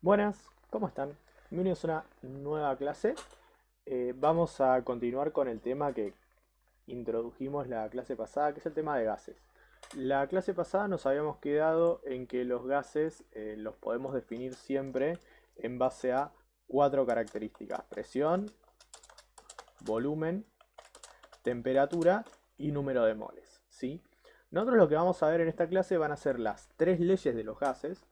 Buenas, ¿cómo están? Bienvenidos a una nueva clase. Vamos a continuar con el tema que introdujimos la clase pasada, que es el tema de gases. La clase pasada nos habíamos quedado en que los gases los podemos definir siempre en base a cuatro características: presión, volumen, temperatura y número de moles, ¿sí? Nosotros lo que vamos a ver en esta clase van a ser las tres leyes de los gases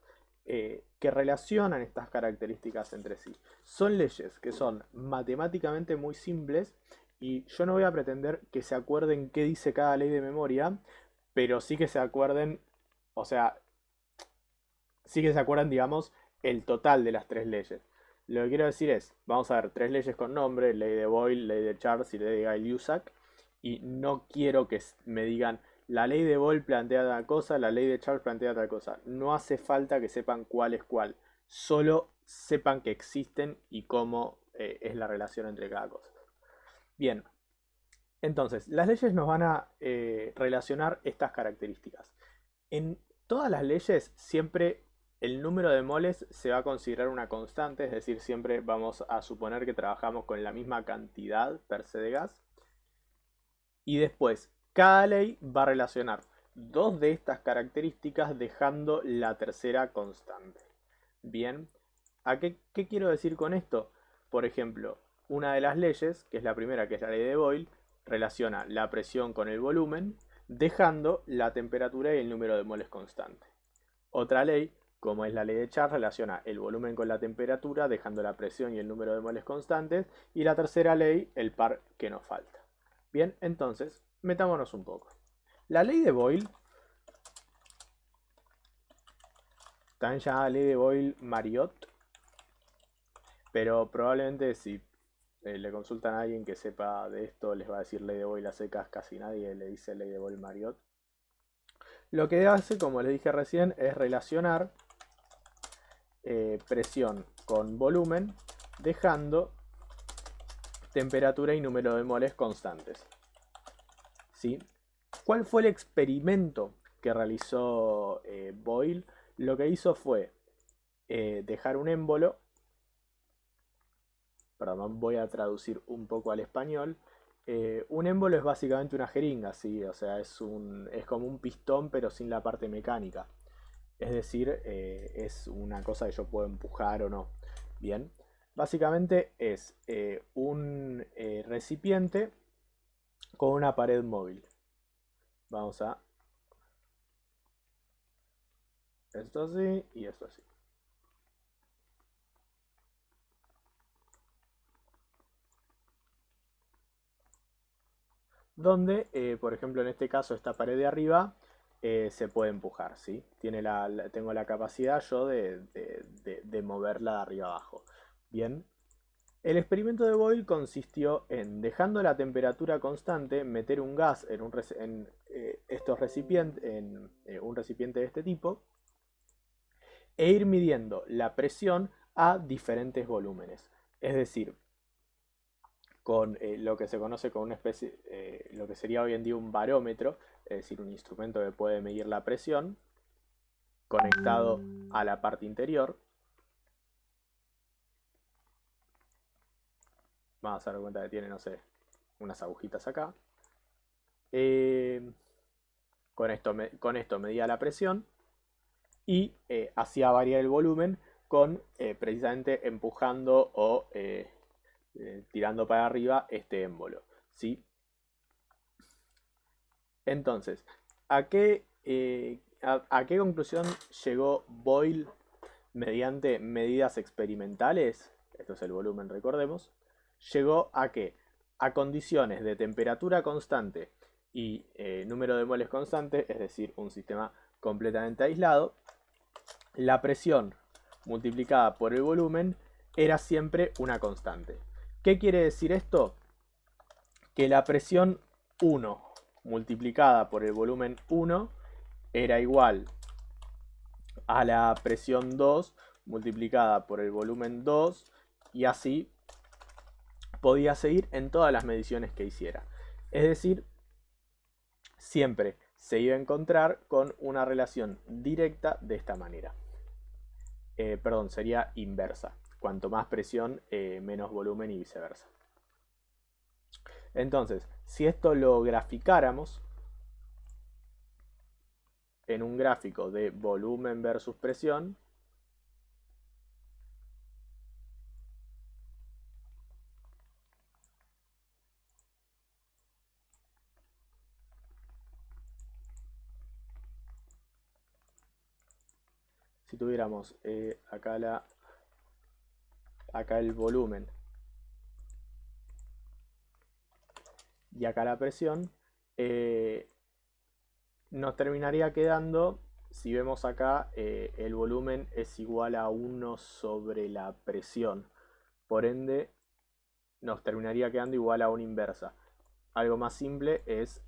que relacionan estas características entre sí. Son leyes que son matemáticamente muy simples y yo no voy a pretender que se acuerden qué dice cada ley de memoria, pero sí que se acuerden, o sea, sí que se acuerdan, digamos, el total de las tres leyes. Lo que quiero decir es, vamos a ver tres leyes con nombre: ley de Boyle, ley de Charles y ley de Gay-Lussac, y no quiero que me digan la ley de Boyle plantea tal cosa, la ley de Charles plantea tal cosa. No hace falta que sepan cuál es cuál, solo sepan que existen y cómo es la relación entre cada cosa. Bien, entonces, las leyes nos van a relacionar estas características. En todas las leyes siempre el número de moles se va a considerar una constante, es decir, siempre vamos a suponer que trabajamos con la misma cantidad per se de gas. Y después, cada ley va a relacionar dos de estas características dejando la tercera constante. Bien, ¿qué quiero decir con esto? Por ejemplo, una de las leyes, que es la primera, que es la ley de Boyle, relaciona la presión con el volumen, dejando la temperatura y el número de moles constante. Otra ley, como es la ley de Charles, relaciona el volumen con la temperatura, dejando la presión y el número de moles constantes. Y la tercera ley, el par que nos falta. Bien, entonces, metámonos un poco. La ley de Boyle, también llamada ley de Boyle-Mariotte, pero probablemente si le consultan a alguien que sepa de esto, les va a decir ley de Boyle a secas, casi nadie le dice ley de Boyle-Mariotte. Lo que hace, como les dije recién, es relacionar presión con volumen, dejando temperatura y número de moles constantes. ¿Sí? ¿Cuál fue el experimento que realizó Boyle? Lo que hizo fue dejar un émbolo, perdón, voy a traducir un poco al español. Un émbolo es básicamente una jeringa, ¿sí? O sea, es como un pistón pero sin la parte mecánica. Es decir, es una cosa que yo puedo empujar o no. Bien, básicamente es un recipiente con una pared móvil. Vamos a esto así y esto así. Donde, por ejemplo, en este caso, esta pared de arriba se puede empujar, ¿sí? Tengo la capacidad yo de moverla de arriba abajo. Bien, el experimento de Boyle consistió en, dejando la temperatura constante, meter un gas en estos recipientes, en un recipiente de este tipo, e ir midiendo la presión a diferentes volúmenes. Es decir, con lo que se conoce como una especie, lo que sería hoy en día un barómetro, es decir, un instrumento que puede medir la presión, conectado a la parte interior. Vamos a dar cuenta que tiene, no sé, unas agujitas acá. Eh, con esto medía la presión y hacía variar el volumen con precisamente empujando o tirando para arriba este émbolo, ¿sí? Entonces, ¿a qué conclusión llegó Boyle mediante medidas experimentales? Esto es el volumen, recordemos. Llegó a que, a condiciones de temperatura constante y número de moles constante, es decir, un sistema completamente aislado, la presión multiplicada por el volumen era siempre una constante. ¿Qué quiere decir esto? Que la presión 1 multiplicada por el volumen 1 era igual a la presión 2 multiplicada por el volumen 2, y así podía seguir en todas las mediciones que hiciera. Es decir, siempre se iba a encontrar con una relación directa de esta manera. perdón, sería inversa. Cuanto más presión, menos volumen y viceversa. Entonces, si esto lo graficáramos en un gráfico de volumen versus presión, si tuviéramos acá el volumen y acá la presión, nos terminaría quedando, si vemos acá, el volumen es igual a 1 sobre la presión. Por ende, nos terminaría quedando igual a una inversa. Algo más simple es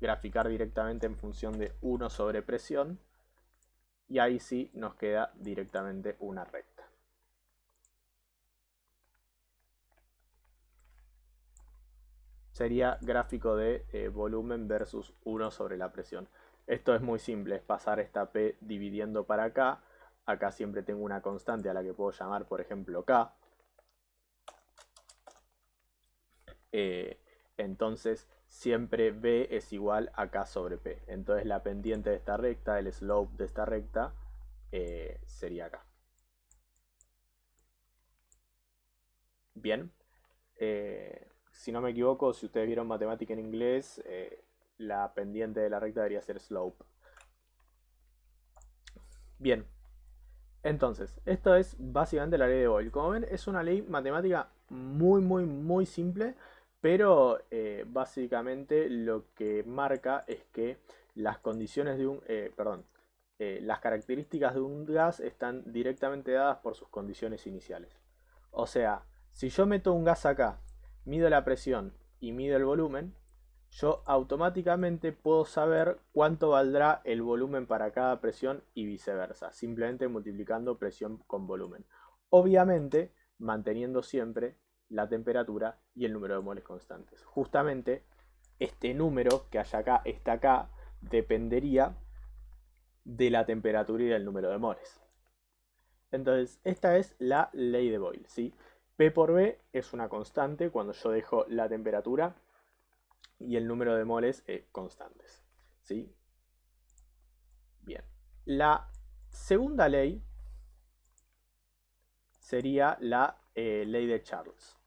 graficar directamente en función de 1 sobre presión. Y ahí sí nos queda directamente una recta. Sería gráfico de volumen versus 1 sobre la presión. Esto es muy simple, es pasar esta P dividiendo para acá. Acá siempre tengo una constante a la que puedo llamar, por ejemplo, K. Entonces siempre B es igual a K sobre P. Entonces la pendiente de esta recta, el slope de esta recta, sería K. Bien. Si no me equivoco, si ustedes vieron matemática en inglés, la pendiente de la recta debería ser slope. Bien. Entonces, esto es básicamente la ley de Boyle. Como ven, es una ley matemática muy simple, pero básicamente lo que marca es que las condiciones de un, las características de un gas están directamente dadas por sus condiciones iniciales. O sea, si yo meto un gas acá, mido la presión y mido el volumen, yo automáticamente puedo saber cuánto valdrá el volumen para cada presión y viceversa, simplemente multiplicando presión con volumen. Obviamente, manteniendo siempre la temperatura y el número de moles constantes. Justamente, este número que hay acá, está acá, dependería de la temperatura y del número de moles. Entonces, esta es la ley de Boyle, ¿sí? P por B es una constante cuando yo dejo la temperatura y el número de moles constantes, ¿sí? Bien. La segunda ley sería la ley de Charles.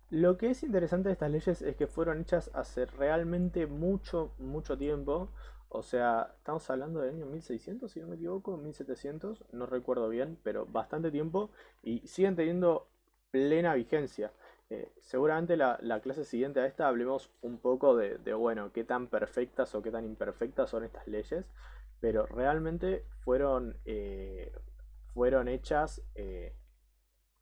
Lo que es interesante de estas leyes es que fueron hechas hace realmente mucho tiempo. O sea, estamos hablando del año 1600, si no me equivoco, 1700, no recuerdo bien, pero bastante tiempo y siguen teniendo plena vigencia. Seguramente la clase siguiente a esta hablemos un poco bueno, qué tan perfectas o qué tan imperfectas son estas leyes, pero realmente fueron hechas,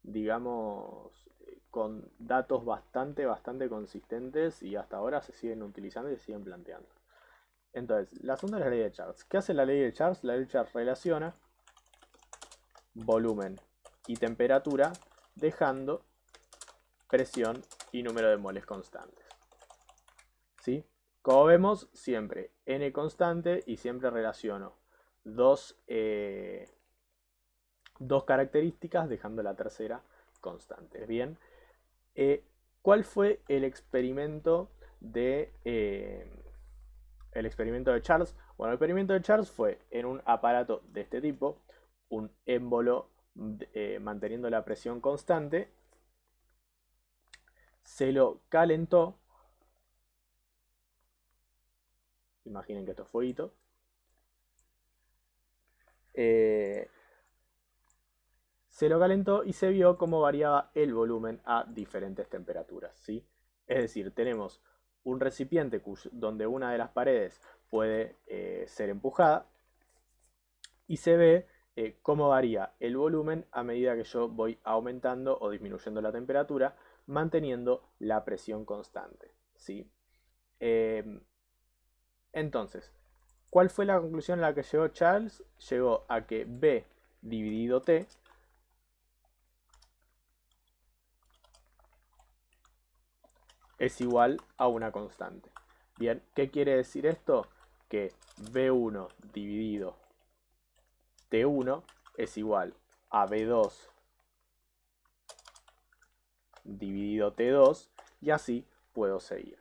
digamos, con datos bastante consistentes y hasta ahora se siguen utilizando y se siguen planteando. Entonces, la segunda es la ley de Charles. ¿Qué hace la ley de Charles? La ley de Charles relaciona volumen y temperatura dejando presión y número de moles constantes. ¿Sí? Como vemos, siempre n constante y siempre relaciono dos características dejando la tercera constante. Bien, ¿cuál fue el experimento de Charles? Bueno, el experimento de Charles fue en un aparato de este tipo, un émbolo manteniendo la presión constante, se lo calentó, imaginen que esto es fueguito, se lo calentó y se vio cómo variaba el volumen a diferentes temperaturas, ¿sí? Es decir, tenemos un recipiente donde una de las paredes puede ser empujada y se ve cómo varía el volumen a medida que yo voy aumentando o disminuyendo la temperatura, manteniendo la presión constante, ¿sí? Entonces, ¿cuál fue la conclusión a la que llegó Charles? Llegó a que B dividido T es igual a una constante. Bien, ¿qué quiere decir esto? Que B1 dividido T1 es igual a B2 dividido T2 y así puedo seguir.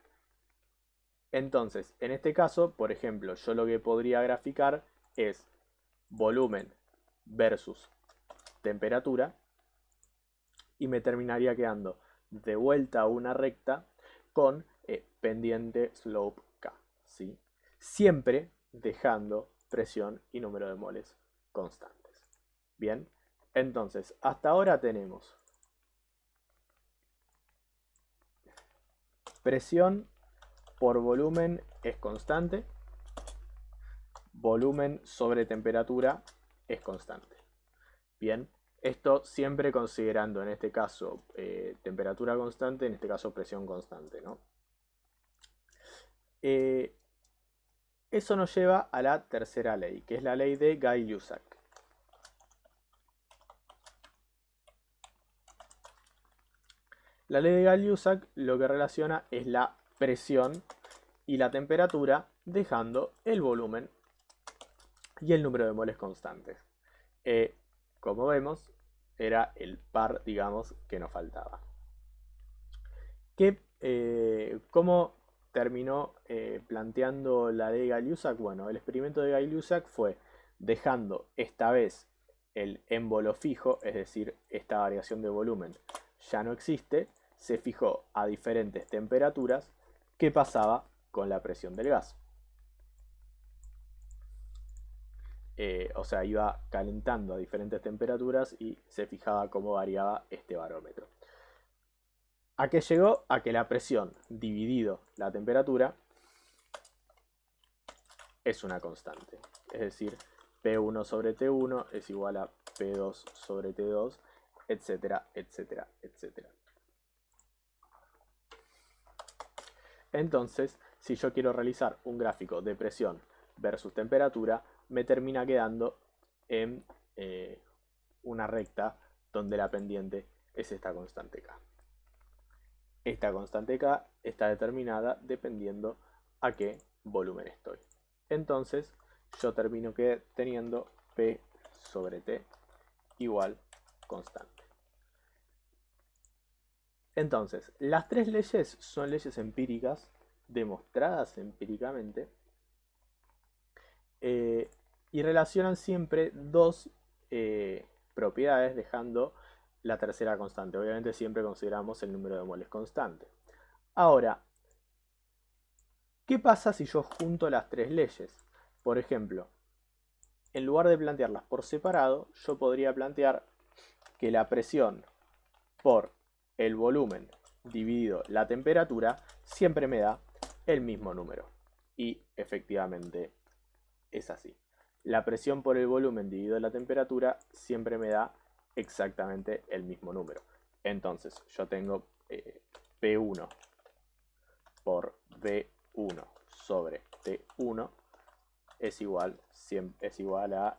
Entonces, en este caso, por ejemplo, yo lo que podría graficar es volumen versus temperatura y me terminaría quedando de vuelta a una recta con pendiente slope K, ¿sí? Siempre dejando presión y número de moles constantes. Bien, entonces hasta ahora tenemos presión por volumen es constante, volumen sobre temperatura es constante. Bien, esto siempre considerando en este caso temperatura constante, en este caso presión constante, ¿no? Eso nos lleva a la tercera ley, que es la ley de Guy-Lussac. La ley de Guy-Lussac lo que relaciona es la presión y la temperatura, dejando el volumen y el número de moles constantes. Como vemos, era el par, digamos, que nos faltaba. ¿Cómo terminó planteando la ley de Guy-Lussac? Bueno, el experimento de Guy-Lussac fue dejando esta vez el émbolo fijo, es decir, esta variación de volumen ya no existe, se fijó a diferentes temperaturas qué pasaba con la presión del gas. O sea, iba calentando a diferentes temperaturas y se fijaba cómo variaba este barómetro. ¿A qué llegó? A que la presión dividido la temperatura es una constante. Es decir, P1 sobre T1 es igual a P2 sobre T2, etcétera, etcétera, etcétera. Entonces, si yo quiero realizar un gráfico de presión versus temperatura, me termina quedando en una recta donde la pendiente es esta constante K. Esta constante K está determinada dependiendo a qué volumen estoy. Entonces, yo termino teniendo P sobre T igual constante. Entonces, las tres leyes son leyes empíricas, demostradas empíricamente, y relacionan siempre dos propiedades dejando la tercera constante. Obviamente siempre consideramos el número de moles constante. Ahora, ¿qué pasa si yo junto las tres leyes? Por ejemplo, en lugar de plantearlas por separado, yo podría plantear que la presión por el volumen dividido la temperatura siempre me da el mismo número. Y efectivamente es así. La presión por el volumen dividido la temperatura siempre me da exactamente el mismo número. Entonces yo tengo P1 por B1 sobre T1 es igual a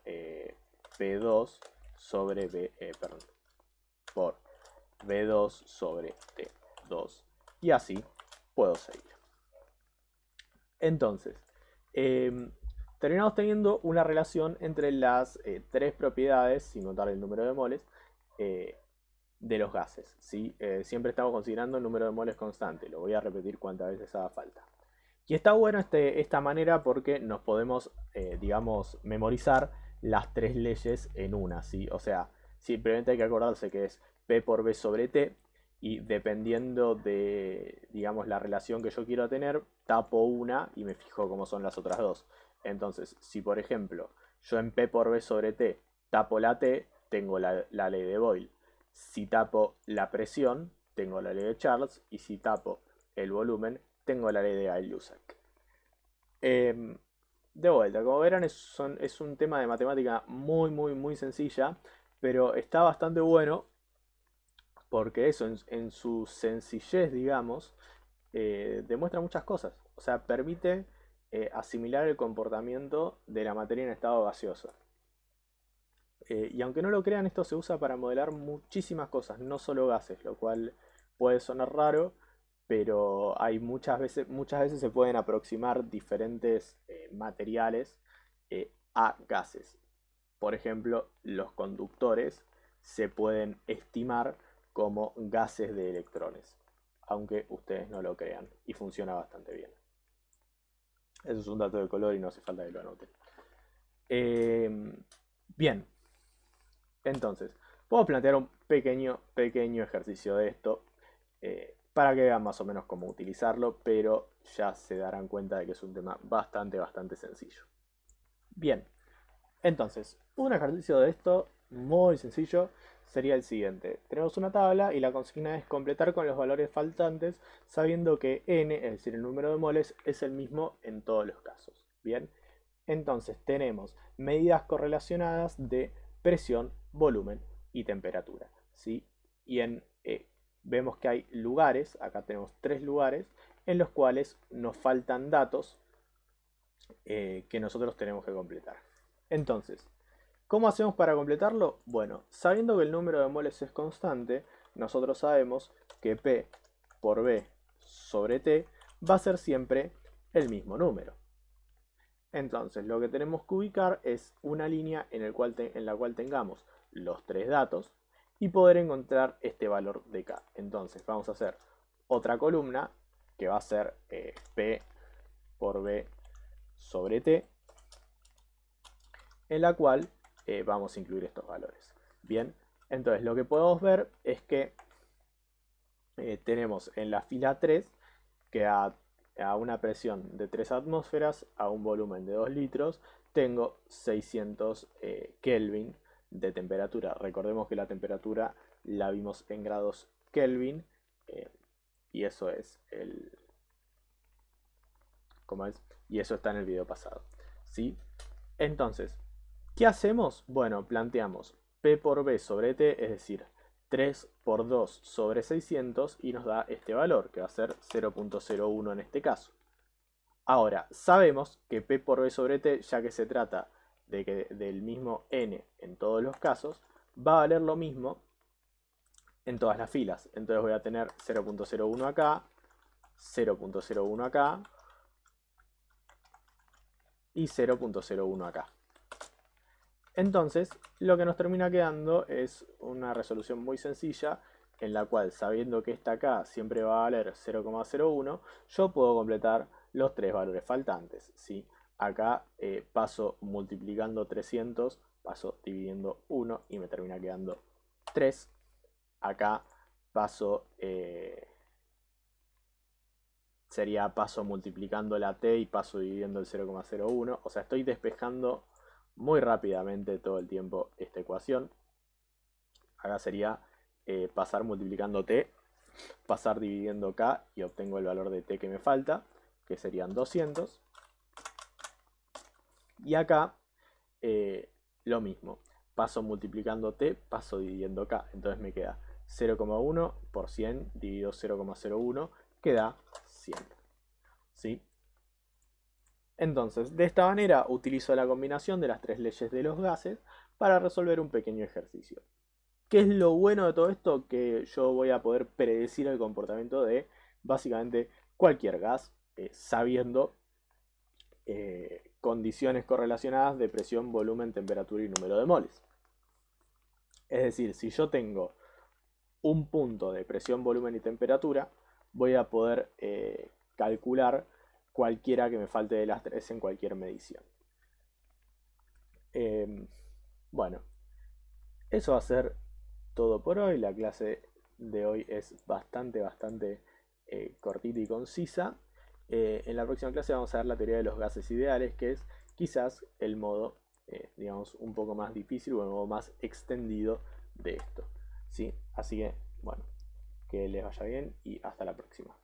P2 sobre por B2 sobre T2 y así puedo seguir. Entonces, terminamos teniendo una relación entre las tres propiedades, sin contar el número de moles, de los gases, ¿sí? Siempre estamos considerando el número de moles constante, lo voy a repetir cuantas veces haga falta. Y está bueno esta manera porque nos podemos, digamos, memorizar las tres leyes en una, ¿sí? O sea, simplemente hay que acordarse que es P por B sobre T y dependiendo de, digamos, la relación que yo quiero tener, tapo una y me fijo cómo son las otras dos. Entonces, si por ejemplo yo en P por B sobre T tapo la T, tengo la ley de Boyle. Si tapo la presión, tengo la ley de Charles. Y si tapo el volumen, tengo la ley de Guy-Lussac. De vuelta, como verán, es un tema de matemática muy sencilla, pero está bastante bueno porque eso, en su sencillez, digamos, demuestra muchas cosas. O sea, permite asimilar el comportamiento de la materia en estado gaseoso. Y aunque no lo crean, esto se usa para modelar muchísimas cosas, no solo gases, lo cual puede sonar raro, pero hay muchas veces se pueden aproximar diferentes materiales a gases. Por ejemplo, los conductores se pueden estimar como gases de electrones, aunque ustedes no lo crean, y funciona bastante bien. Eso es un dato de color y no hace falta que lo anoten. Bien, entonces, puedo plantear un pequeño ejercicio de esto para que vean más o menos cómo utilizarlo, pero ya se darán cuenta de que es un tema bastante sencillo. Bien, entonces, un ejercicio de esto muy sencillo sería el siguiente. Tenemos una tabla y la consigna es completar con los valores faltantes sabiendo que n, es decir, el número de moles, es el mismo en todos los casos. Bien, entonces tenemos medidas correlacionadas de presión, volumen y temperatura. ¿Sí? Y vemos que hay lugares, acá tenemos 3 lugares, en los cuales nos faltan datos que nosotros tenemos que completar. Entonces, ¿cómo hacemos para completarlo? Bueno, sabiendo que el número de moles es constante, nosotros sabemos que P por B sobre T va a ser siempre el mismo número. Entonces, lo que tenemos que ubicar es una línea en la cual tengamos los 3 datos y poder encontrar este valor de K. Entonces, vamos a hacer otra columna que va a ser P por B sobre T, en la cual vamos a incluir estos valores. Bien, entonces lo que podemos ver es que tenemos en la fila 3 que a una presión de 3 atmósferas, a un volumen de 2 litros, tengo 600 Kelvin de temperatura. Recordemos que la temperatura la vimos en grados Kelvin y eso es ¿cómo es? Y eso está en el video pasado. ¿Sí? Entonces, ¿qué hacemos? Bueno, planteamos P por B sobre T, es decir, 3 por 2 sobre 600 y nos da este valor, que va a ser 0.01 en este caso. Ahora, sabemos que P por B sobre T, ya que se trata del mismo N en todos los casos, va a valer lo mismo en todas las filas. Entonces voy a tener 0.01 acá, 0.01 acá y 0.01 acá. Entonces, lo que nos termina quedando es una resolución muy sencilla en la cual, sabiendo que esta acá siempre va a valer 0,01, yo puedo completar los 3 valores faltantes. ¿Sí? Acá paso multiplicando 300, paso dividiendo 1 y me termina quedando 3. Acá paso, paso multiplicando la t y paso dividiendo el 0,01. O sea, estoy despejando muy rápidamente todo el tiempo esta ecuación. Acá sería pasar multiplicando t, pasar dividiendo k y obtengo el valor de t que me falta, que serían 200. Y acá lo mismo, paso multiplicando t, paso dividiendo k, entonces me queda 0,1 por 100 dividido 0,01, que da 100. ¿Sí? Entonces, de esta manera utilizo la combinación de las 3 leyes de los gases para resolver un pequeño ejercicio. ¿Qué es lo bueno de todo esto? Que yo voy a poder predecir el comportamiento de básicamente cualquier gas, sabiendo condiciones correlacionadas de presión, volumen, temperatura y número de moles. Es decir, si yo tengo un punto de presión, volumen y temperatura, voy a poder calcular cualquiera que me falte de las 3 en cualquier medición. Bueno, eso va a ser todo por hoy. La clase de hoy es bastante cortita y concisa. En la próxima clase vamos a ver la teoría de los gases ideales, que es quizás el modo, digamos, un poco más difícil o el modo más extendido de esto. ¿Sí? Así que, bueno, que les vaya bien y hasta la próxima.